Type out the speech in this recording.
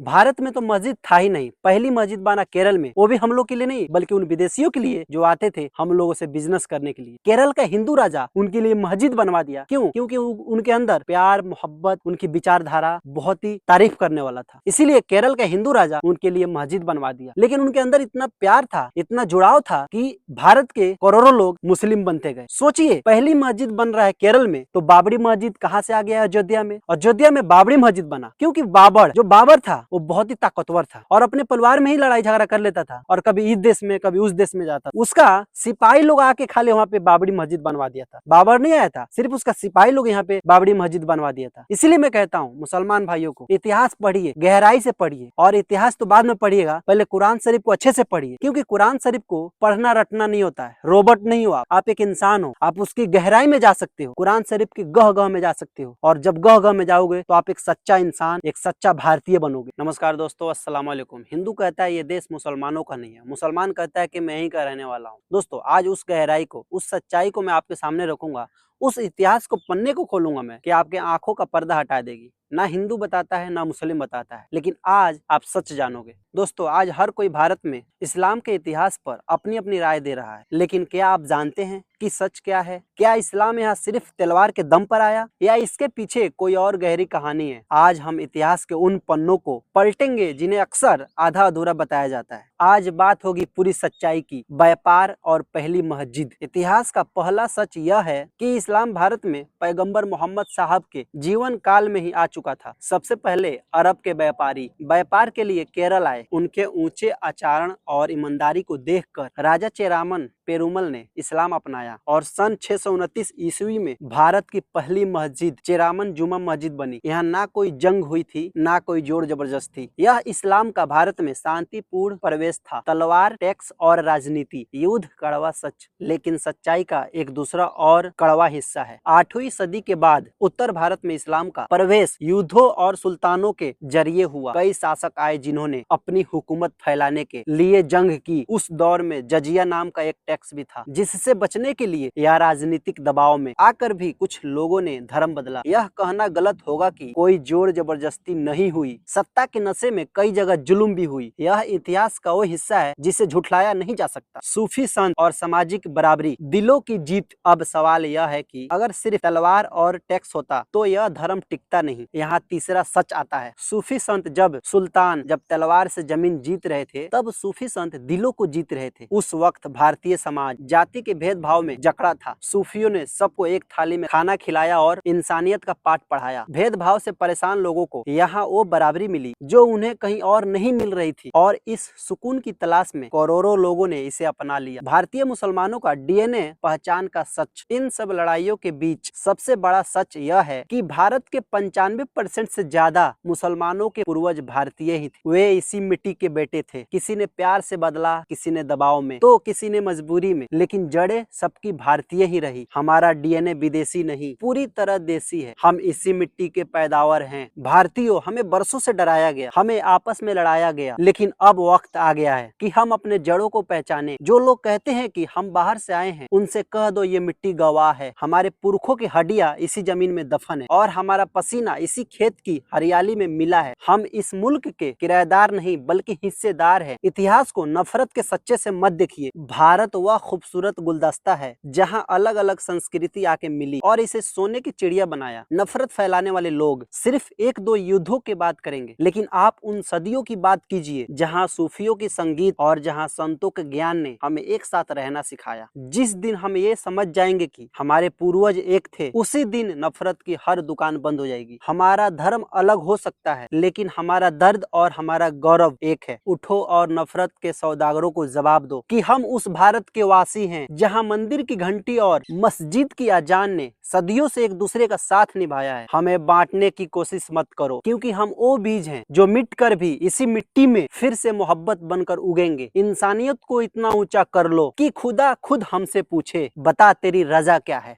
भारत में तो मस्जिद था ही नहीं। पहली मस्जिद बना केरल में, वो भी हम लोग के लिए नहीं बल्कि उन विदेशियों के लिए जो आते थे हम लोगों से बिजनेस करने के लिए। केरल का हिंदू राजा उनके लिए मस्जिद बनवा दिया। क्यों? क्योंकि उनके अंदर प्यार मोहब्बत, उनकी विचारधारा बहुत ही तारीफ करने वाला था। इसीलिए केरल का हिंदू राजा उनके लिए मस्जिद बनवा दिया। लेकिन उनके अंदर इतना प्यार था, इतना जुड़ाव था कि भारत के करोड़ों लोग मुस्लिम बनते गए। सोचिए, पहली मस्जिद बन रहा है केरल में, तो बाबरी मस्जिद कहाँ से आ गया अयोध्या में? अयोध्या में बाबरी मस्जिद बना क्योंकि बाबर था वो बहुत ही ताकतवर था और अपने परिवार में ही लड़ाई झगड़ा कर लेता था और कभी इस देश में कभी उस देश में जाता। उसका सिपाही लोग आके खाली वहाँ पे बाबरी मस्जिद बनवा दिया था। बाबर नहीं आया था, सिर्फ उसका सिपाही लोग यहाँ पे बाबरी मस्जिद बनवा दिया था। इसीलिए मैं कहता हूँ मुसलमान भाइयों को, इतिहास पढ़िए, गहराई से पढ़िए। और इतिहास तो बाद में पढ़िएगा, पहले कुरान शरीफ को अच्छे से पढ़िए, क्योंकि कुरान शरीफ को पढ़ना रटना नहीं होता है। रोबोट नहीं हो आप एक इंसान हो। आप उसकी गहराई में जा सकते हो, कुरान शरीफ की गह गह में जा सकते हो। और जब गह गह में जाओगे तो आप एक सच्चा इंसान, एक सच्चा भारतीय बनोगे। नमस्कार दोस्तों, अस्सलाम वालेकुम। हिंदू कहता है ये देश मुसलमानों का नहीं है, मुसलमान कहता है कि मैं ही का रहने वाला हूँ। दोस्तों, आज उस गहराई को, उस सच्चाई को मैं आपके सामने रखूंगा। उस इतिहास को, पन्ने को खोलूंगा मैं, कि आपके आंखों का पर्दा हटा देगी। ना हिंदू बताता है ना मुस्लिम बताता है, लेकिन आज आप सच जानोगे। दोस्तों, आज हर कोई भारत में इस्लाम के इतिहास पर अपनी अपनी राय दे रहा है, लेकिन क्या आप जानते हैं कि सच क्या है? क्या इस्लाम यहाँ सिर्फ तलवार के दम पर आया या इसके पीछे कोई और गहरी कहानी है? आज हम इतिहास के उन पन्नों को पलटेंगे जिन्हें अक्सर आधा अधूरा बताया जाता है। आज बात होगी पूरी सच्चाई की, व्यापार और पहली मस्जिद। इतिहास का पहला सच यह है कि इस्लाम भारत में पैगंबर मोहम्मद साहब के जीवन काल में ही आ चुका था। सबसे पहले अरब के व्यापारी व्यापार के लिए केरल आए। उनके ऊंचे आचरण और ईमानदारी को देखकर राजा चेरामन पेरुमल ने इस्लाम अपनाया और सन 629 ईस्वी में भारत की पहली मस्जिद चेरामन जुमा मस्जिद बनी। यहाँ ना कोई जंग हुई थी, ना कोई जोर जबरदस्ती। यह इस्लाम का भारत में शांतिपूर्ण प्रवेश था। तलवार, टैक्स और राजनीति, युद्ध, कड़वा सच। लेकिन सच्चाई का एक दूसरा और कड़वा हिस्सा है। 8वीं सदी के बाद उत्तर भारत में इस्लाम का प्रवेश युद्धों और सुल्तानों के जरिए हुआ। कई शासक आए जिन्होंने अपनी हुकूमत फैलाने के लिए जंग की। उस दौर में जजिया नाम का एक टैक्स भी था, जिससे बचने के लिए या राजनीतिक दबाव में आकर भी कुछ लोगों ने धर्म बदला। यह कहना गलत होगा कि कोई जोर जबरदस्ती नहीं हुई। सत्ता के नशे में कई जगह जुल्म भी हुई। यह इतिहास का वो हिस्सा है जिसे झुठलाया नहीं जा सकता। सूफी संत और सामाजिक बराबरी, दिलों की जीत। अब सवाल यह है कि अगर सिर्फ तलवार और टैक्स होता तो यह धर्म टिकता नहीं। यहाँ तीसरा सच आता है। सूफी संत जब तलवार से जमीन जीत रहे थे, तब सूफी संत दिलों को जीत रहे थे। उस वक्त भारतीय समाज जाति के भेदभाव में जकड़ा था। सूफियों ने सबको एक थाली में खाना खिलाया और इंसानियत का पाठ पढ़ाया। भेदभाव से परेशान लोगों को यहाँ वो बराबरी मिली जो उन्हें कहीं और नहीं मिल रही थी, और इस सुकून की तलाश में करोड़ों लोगों ने इसे अपना लिया। भारतीय मुसलमानों का डीएनए पहचान का सच। इन सब लड़ाइयों के बीच सबसे बड़ा सच यह है कि भारत के 95% से ज्यादा मुसलमानों के पूर्वज भारतीय ही थे। वे इसी मिट्टी के बेटे थे। किसी ने प्यार से बदला, किसी ने दबाव में, तो किसी ने मजबूरी में, लेकिन जड़ें सबकी भारतीय ही रही। हमारा डीएनए विदेशी नहीं, पूरी तरह देसी है। हम इसी मिट्टी के पैदावार हैं। भारतीयों, हमें बरसों से डराया गया, हमें आपस में लड़ाया गया, लेकिन अब वक्त आ गया है कि हम अपने जड़ों को पहचाने। जो लोग कहते हैं कि हम बाहर से आए हैं, उनसे कह दो ये मिट्टी गवाह है। हमारे पुरखों की हड्डियां इसी जमीन में दफन है और हमारा पसीना इसी खेत की हरियाली में मिला है। हम इस मुल्क के किराएदार नहीं बल्कि हिस्सेदार हैं। इतिहास को नफरत के सच्चे से मत देखिए। भारत वह खूबसूरत गुलदस्ता है जहाँ अलग अलग संस्कृति आके मिली और इसे सोने की चिड़िया बनाया। नफरत फैलाने वाले लोग सिर्फ एक दो युद्धों की बात करेंगे, लेकिन आप उन सदियों की बात कीजिए जहाँ सूफियों की संगीत और जहाँ संतों के ज्ञान ने हमें एक साथ रहना सिखाया। जिस दिन हम ये समझ जाएंगे कि हमारे पूर्वज एक थे, उसी दिन नफरत की हर दुकान बंद हो जाएगी। हमारा धर्म अलग हो सकता है, लेकिन हमारा दर्द और हमारा गौरव एक है। उठो और नफरत के सौदागरों को जवाब दो कि हम उस भारत के वासी हैं जहां मंदिर की घंटी और मस्जिद की अजान ने सदियों से एक दूसरे का साथ निभाया है। हमें बांटने की कोशिश मत करो, क्योंकि हम वो बीज हैं जो मिट कर भी इसी मिट्टी में फिर से मोहब्बत बनकर उगेंगे। इंसानियत को इतना ऊंचा कर लो कि खुदा खुद हमसे पूछे, बता तेरी रजा क्या है।